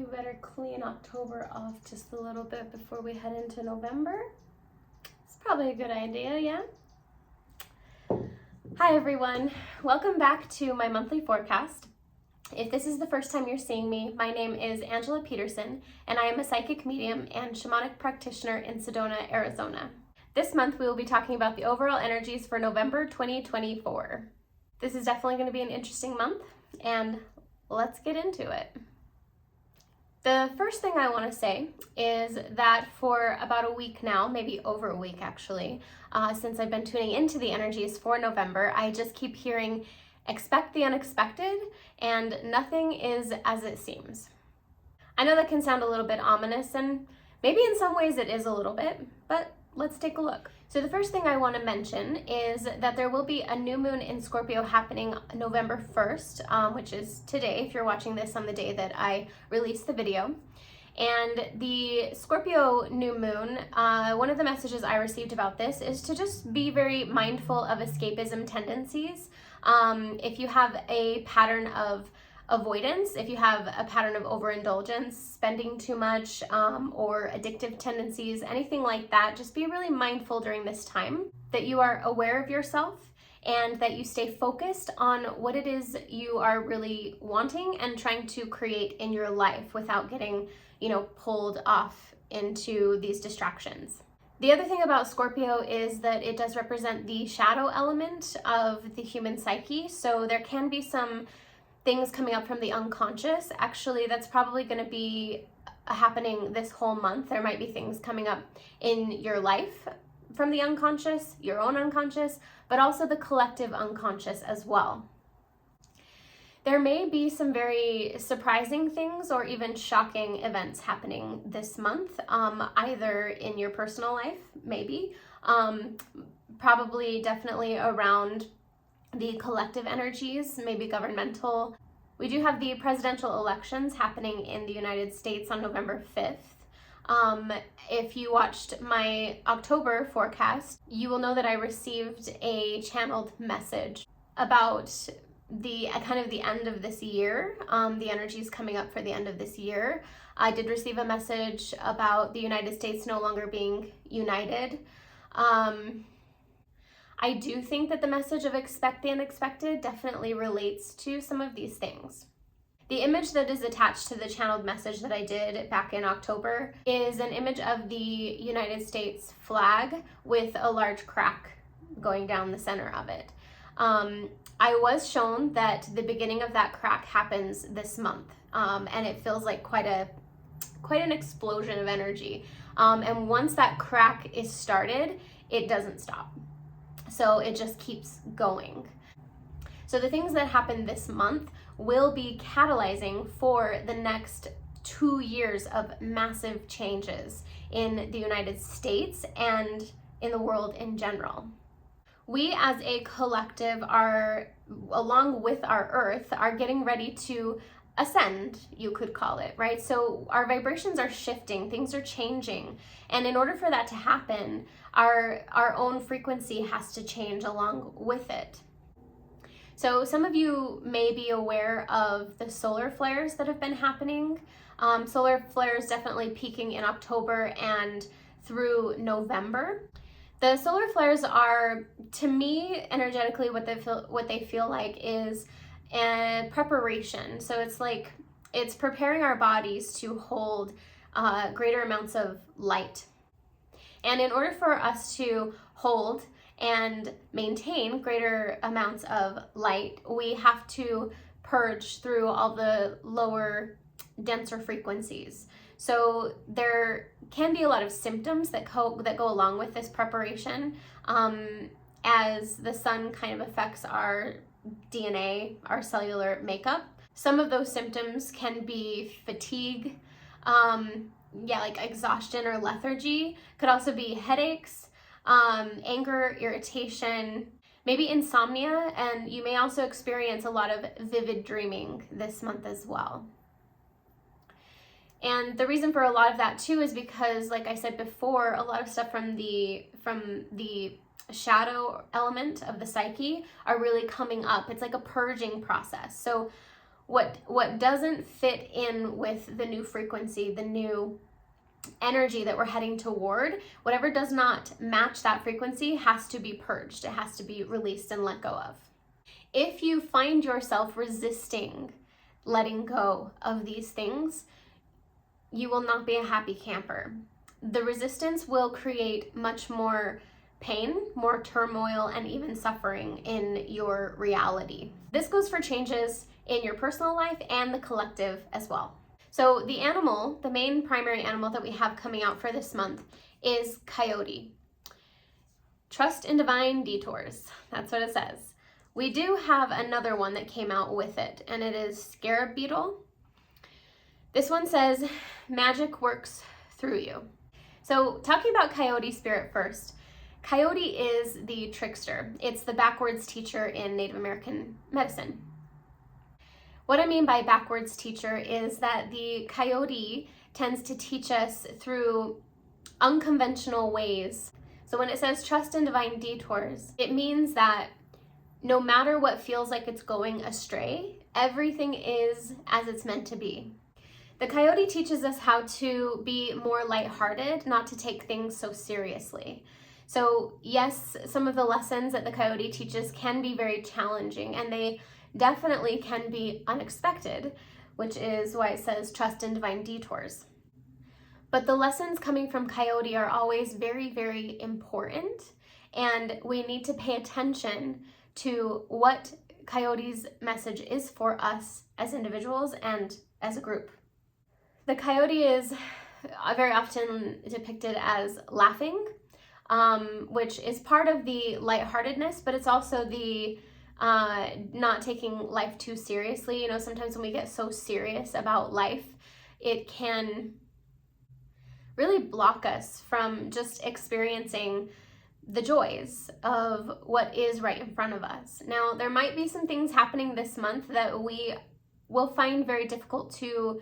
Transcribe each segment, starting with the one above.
better clean October off just a little bit before we head into November. It's probably a good idea, yeah? Hi everyone, welcome back to my monthly forecast. If this is the first time you're seeing me, my name is Angela Peterson, and I am a psychic medium and shamanic practitioner in Sedona, Arizona. This month we will be talking about the overall energies for November 2024. This is definitely going to be an interesting month, and let's get into it. The first thing I want to say is that for about a week now, maybe over a week actually, since I've been tuning into the energies for November, I just keep hearing expect the unexpected and nothing is as it seems. I know that can sound a little bit ominous, and maybe in some ways it is a little bit, but let's take a look. So the first thing I want to mention is that there will be a new moon in Scorpio happening November 1st, which is today, if you're watching this on the day that I released the video. And the Scorpio new moon, one of the messages I received about this is to just be very mindful of escapism tendencies. If you have a pattern of avoidance, if you have a pattern of overindulgence, spending too much, or addictive tendencies, anything like that, just be really mindful during this time that you are aware of yourself and that you stay focused on what it is you are really wanting and trying to create in your life without getting, pulled off into these distractions. The other thing about Scorpio is that it does represent the shadow element of the human psyche, so there can be some things coming up from the unconscious. Actually, that's probably going to be happening this whole month. There might be things coming up in your life from the unconscious, your own unconscious, but also the collective unconscious as well. There may be some very surprising things or even shocking events happening this month, either in your personal life, maybe, probably definitely around the collective energies, maybe governmental. We do have the presidential elections happening in the United States on November 5th. If you watched my October forecast, you will know that I received a channeled message about the end of this year, the energies coming up for the end of this year. I did receive a message about the United States no longer being united. I do think that the message of expect the unexpected definitely relates to some of these things. The image that is attached to the channeled message that I did back in October is an image of the United States flag with a large crack going down the center of it. I was shown that the beginning of that crack happens this month, and it feels like quite an explosion of energy. And once that crack is started, it doesn't stop. So it just keeps going. So the things that happen this month will be catalyzing for the next 2 years of massive changes in the United States and in the world in general. We as a collective are, along with our earth, are getting ready to ascend, you could call it, right? So our vibrations are shifting, things are changing. And in order for that to happen, our own frequency has to change along with it. So some of you may be aware of the solar flares that have been happening. Solar flares definitely peaking in October and through November. The solar flares are, to me, energetically, what they feel like is a preparation. So it's preparing our bodies to hold greater amounts of light. And in order for us to hold and maintain greater amounts of light, we have to purge through all the lower, denser frequencies. So there can be a lot of symptoms that go along with this preparation, as the sun kind of affects our DNA, our cellular makeup. Some of those symptoms can be fatigue, like exhaustion or lethargy. Could also be headaches, anger, irritation, maybe insomnia, and you may also experience a lot of vivid dreaming this month as well. And the reason for a lot of that too is because, like I said before, a lot of stuff from the shadow element of the psyche are really coming up. It's like a purging process. So what doesn't fit in with the new frequency, the new energy that we're heading toward, whatever does not match that frequency has to be purged. It has to be released and let go of. If you find yourself resisting letting go of these things, you will not be a happy camper. The resistance will create much more pain, more turmoil, and even suffering in your reality. This goes for changes in your personal life and the collective as well. So the animal, the main primary animal that we have coming out for this month is coyote. Trust in divine detours. That's what it says. We do have another one that came out with it, and it is scarab beetle. This one says, magic works through you. So talking about coyote spirit first, coyote is the trickster. It's the backwards teacher in Native American medicine. What I mean by backwards teacher is that the coyote tends to teach us through unconventional ways. So when it says trust in divine detours, it means that no matter what feels like it's going astray, everything is as it's meant to be. The coyote teaches us how to be more lighthearted, not to take things so seriously. So yes, some of the lessons that the coyote teaches can be very challenging, and they definitely can be unexpected, which is why it says trust in divine detours. But the lessons coming from coyote are always very, very important, and we need to pay attention to what coyote's message is for us as individuals and as a group. The coyote is very often depicted as laughing, which is part of the lightheartedness, but it's also the not taking life too seriously. You know, sometimes when we get so serious about life, it can really block us from just experiencing the joys of what is right in front of us. Now, there might be some things happening this month that we will find very difficult to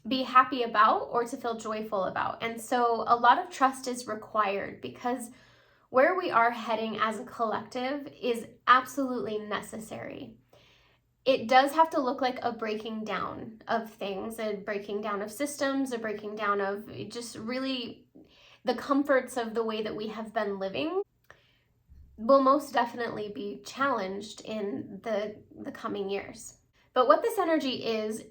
be happy about or to feel joyful about. And so a lot of trust is required, because where we are heading as a collective is absolutely necessary. It does have to look like a breaking down of things, a breaking down of systems, a breaking down of just really the comforts of the way that we have been living will most definitely be challenged in the coming years. But what this energy is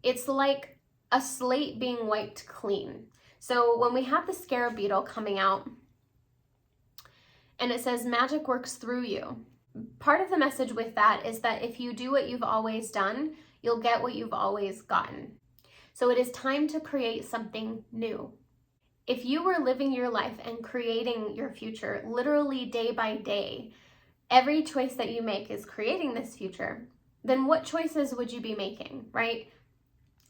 it's like a slate being wiped clean. So when we have the scarab beetle coming out, and it says magic works through you, part of the message with that is that if you do what you've always done, you'll get what you've always gotten. So it is time to create something new. If you were living your life and creating your future literally day by day, every choice that you make is creating this future, then what choices would you be making, right?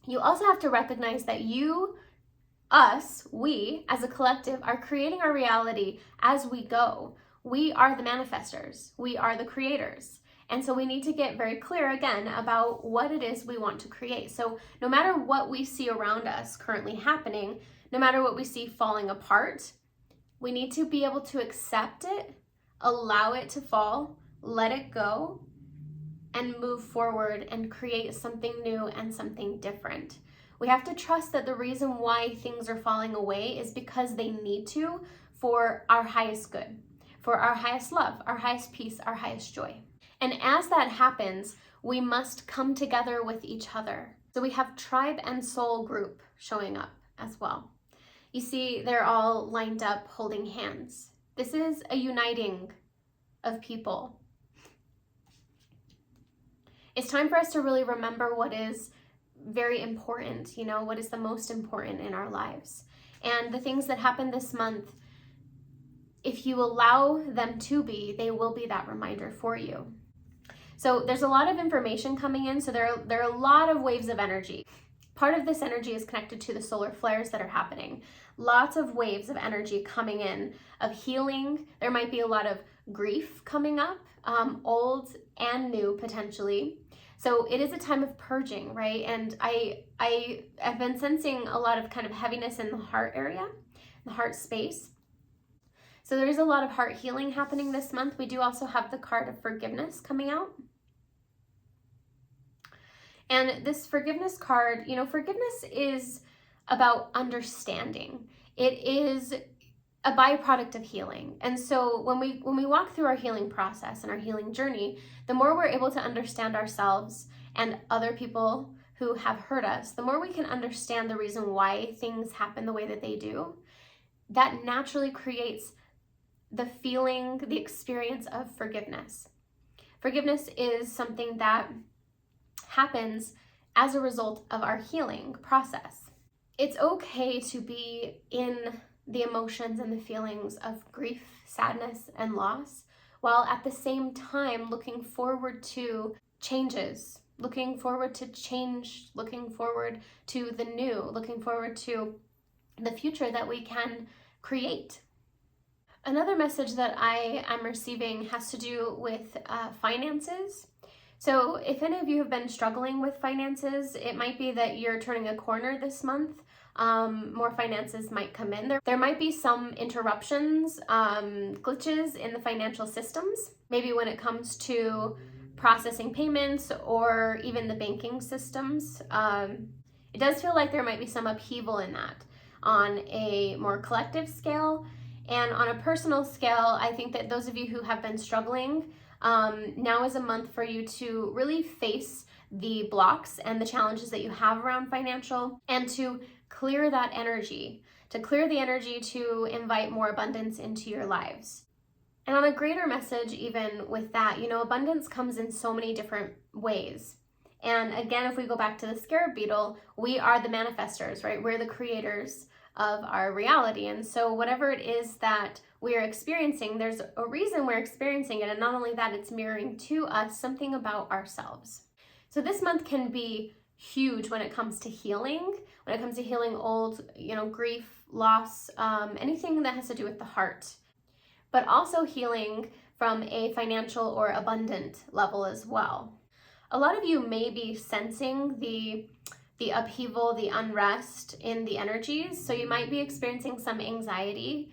You also have to recognize that we as a collective are creating our reality as we go. We are the manifestors. We are the creators. And so we need to get very clear again about what it is we want to create. So no matter what we see around us currently happening, no matter what we see falling apart, we need to be able to accept it, allow it to fall, let it go, and move forward and create something new and something different. We have to trust that the reason why things are falling away is because they need to, for our highest good, for our highest love, our highest peace, our highest joy. And as that happens, we must come together with each other. So we have tribe and soul group showing up as well. You see, they're all lined up holding hands. This is a uniting of people. It's time for us to really remember what is very important, you know, what is the most important in our lives. And the things that happen this month, if you allow them to be, they will be that reminder for you. So there's a lot of information coming in, so there are a lot of waves of energy. Part of this energy is connected to the solar flares that are happening. Lots of waves of energy coming in, of healing. There might be a lot of grief coming up, old and new potentially. So it is a time of purging, right? And I have been sensing a lot of kind of heaviness in the heart area, the heart space. So there's a lot of heart healing happening this month. We do also have the card of forgiveness coming out. And this forgiveness card, forgiveness is about understanding. It is a byproduct of healing. And so when we walk through our healing process and our healing journey, the more we're able to understand ourselves and other people who have hurt us, the more we can understand the reason why things happen the way that they do. That naturally creates the feeling, the experience of forgiveness. Forgiveness is something that happens as a result of our healing process. It's okay to be in the emotions and the feelings of grief, sadness, and loss, while at the same time looking forward to changes, looking forward to change, looking forward to the new, looking forward to the future that we can create. Another message that I am receiving has to do with finances. So if any of you have been struggling with finances, it might be that you're turning a corner this month. More finances might come in. There might be some interruptions, glitches in the financial systems, maybe when it comes to processing payments or even the banking systems. It does feel like there might be some upheaval in that on a more collective scale. And on a personal scale, I think that those of you who have been struggling, now is a month for you to really face the blocks and the challenges that you have around financial, and to clear that energy, to invite more abundance into your lives. And on a greater message, even with that, abundance comes in so many different ways. And again, if we go back to the scarab beetle, we are the manifestors, right? We're the creators of our reality. And so whatever it is that we are experiencing, there's a reason we're experiencing it. And not only that, it's mirroring to us something about ourselves. So this month can be huge when it comes to healing, old, grief, loss, anything that has to do with the heart, but also healing from a financial or abundant level as well. A lot of you may be sensing the upheaval, the unrest in the energies. So you might be experiencing some anxiety,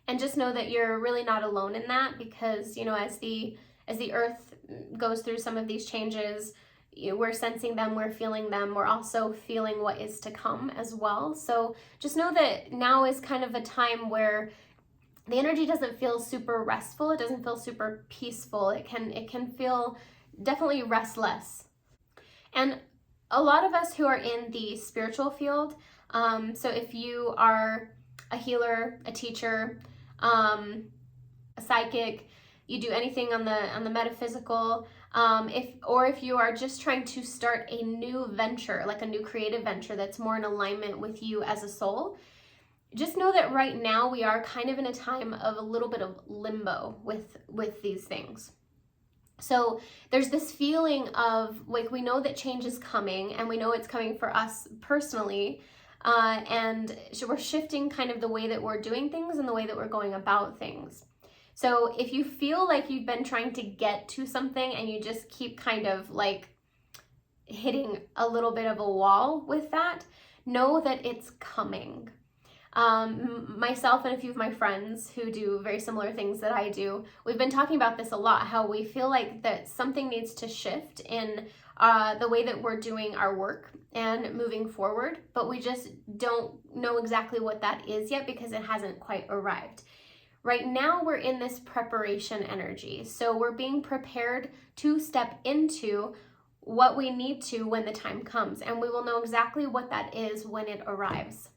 and just know that you're really not alone in that, because, as the earth goes through some of these changes, we're sensing them, we're feeling them, we're also feeling what is to come as well. So just know that now is kind of a time where the energy doesn't feel super restful. It doesn't feel super peaceful. It can feel definitely restless. And a lot of us who are in the spiritual field, so if you are a healer, a teacher, a psychic, you do anything on the metaphysical, if you are just trying to start a new venture, like a new creative venture that's more in alignment with you as a soul, just know that right now we are kind of in a time of a little bit of limbo with these things. So there's this feeling of, like, we know that change is coming, and we know it's coming for us personally, and so we're shifting kind of the way that we're doing things and the way that we're going about things. So if you feel like you've been trying to get to something and you just keep kind of like hitting a little bit of a wall with that, know that it's coming. Myself and a few of my friends who do very similar things that I do, we've been talking about this a lot, how we feel like that something needs to shift in the way that we're doing our work and moving forward, but we just don't know exactly what that is yet because it hasn't quite arrived. Right now we're in this preparation energy, so we're being prepared to step into what we need to when the time comes, and we will know exactly what that is when it arrives.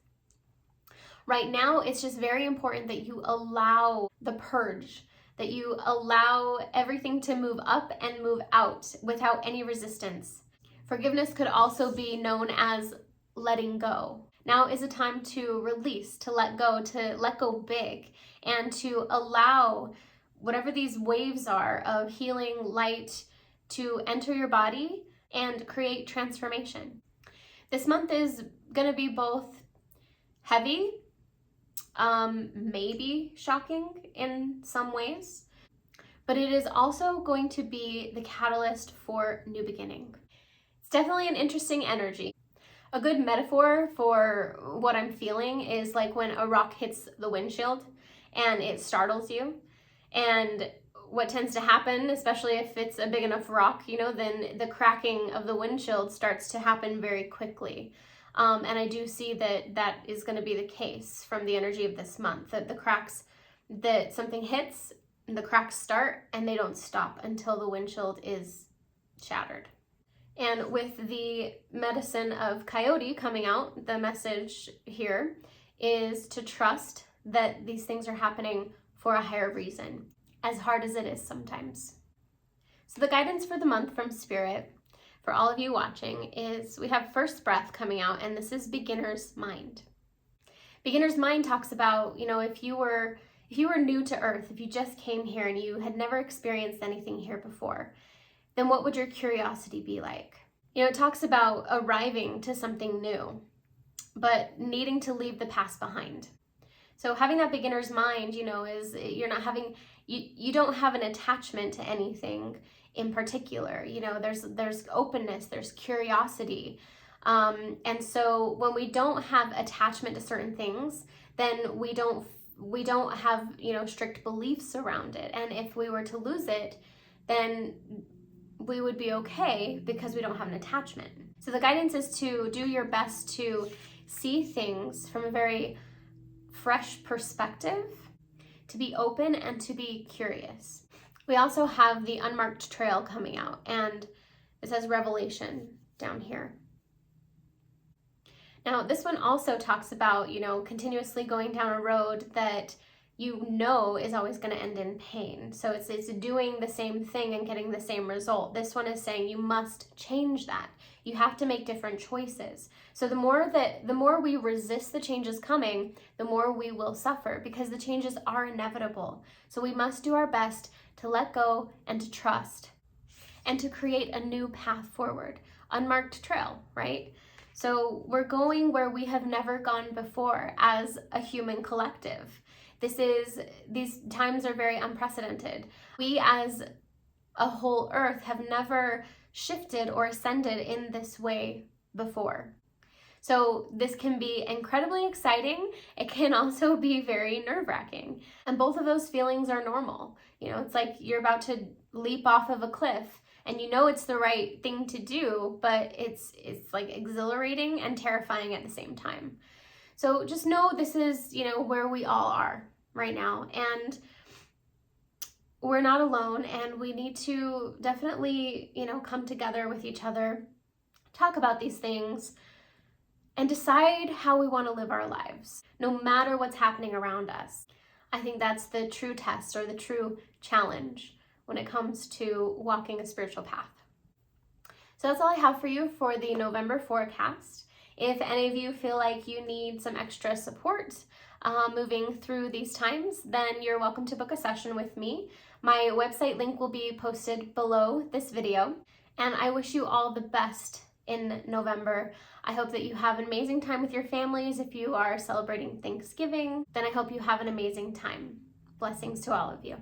Right now, it's just very important that you allow the purge, that you allow everything to move up and move out without any resistance. Forgiveness could also be known as letting go. Now is a time to release, to let go big, and to allow whatever these waves are of healing light to enter your body and create transformation. This month is going to be both heavy, maybe shocking in some ways, but it is also going to be the catalyst for new beginning. It's definitely an interesting energy. A good metaphor for what I'm feeling is like when a rock hits the windshield and it startles you. And what tends to happen, especially if it's a big enough rock, then the cracking of the windshield starts to happen very quickly. And I do see that is going to be the case from the energy of this month, that the cracks, that something hits, the cracks start, and they don't stop until the windshield is shattered. And with the medicine of Coyote coming out, the message here is to trust that these things are happening for a higher reason, as hard as it is sometimes. So the guidance for the month from Spirit, for all of you watching, is we have First Breath coming out, and this is Beginner's Mind. Beginner's Mind talks about, if you were new to Earth, if you just came here and you had never experienced anything here before, then what would your curiosity be like? It talks about arriving to something new, but needing to leave the past behind. So having that beginner's mind, is you're not having, you don't have an attachment to anything in particular. There's openness, there's curiosity. And so when we don't have attachment to certain things, then we don't have, strict beliefs around it. And if we were to lose it, then we would be okay because we don't have an attachment. So the guidance is to do your best to see things from a very fresh perspective, to be open and to be curious. We also have the Unmarked Trail coming out, and it says Revelation down here. Now, this one also talks about, continuously going down a road that is always going to end in pain. So it's doing the same thing and getting the same result. This one is saying you must change that. You have to make different choices. So the more we resist the changes coming, the more we will suffer, because the changes are inevitable. So we must do our best to let go and to trust and to create a new path forward. Unmarked trail, right? So we're going where we have never gone before as a human collective. These times are very unprecedented. We as a whole earth have never shifted or ascended in this way before. So this can be incredibly exciting. It can also be very nerve-wracking. And both of those feelings are normal. It's like you're about to leap off of a cliff and it's the right thing to do, but it's like exhilarating and terrifying at the same time. So just know this is, where we all are right now, and we're not alone, and we need to definitely, come together with each other, talk about these things, and decide how we want to live our lives, no matter what's happening around us. I think that's the true test or the true challenge when it comes to walking a spiritual path. So that's all I have for you for the November forecast. If any of you feel like you need some extra support moving through these times, then you're welcome to book a session with me. My website link will be posted below this video, and I wish you all the best in November. I hope that you have an amazing time with your families. If you are celebrating Thanksgiving, then I hope you have an amazing time. Blessings to all of you.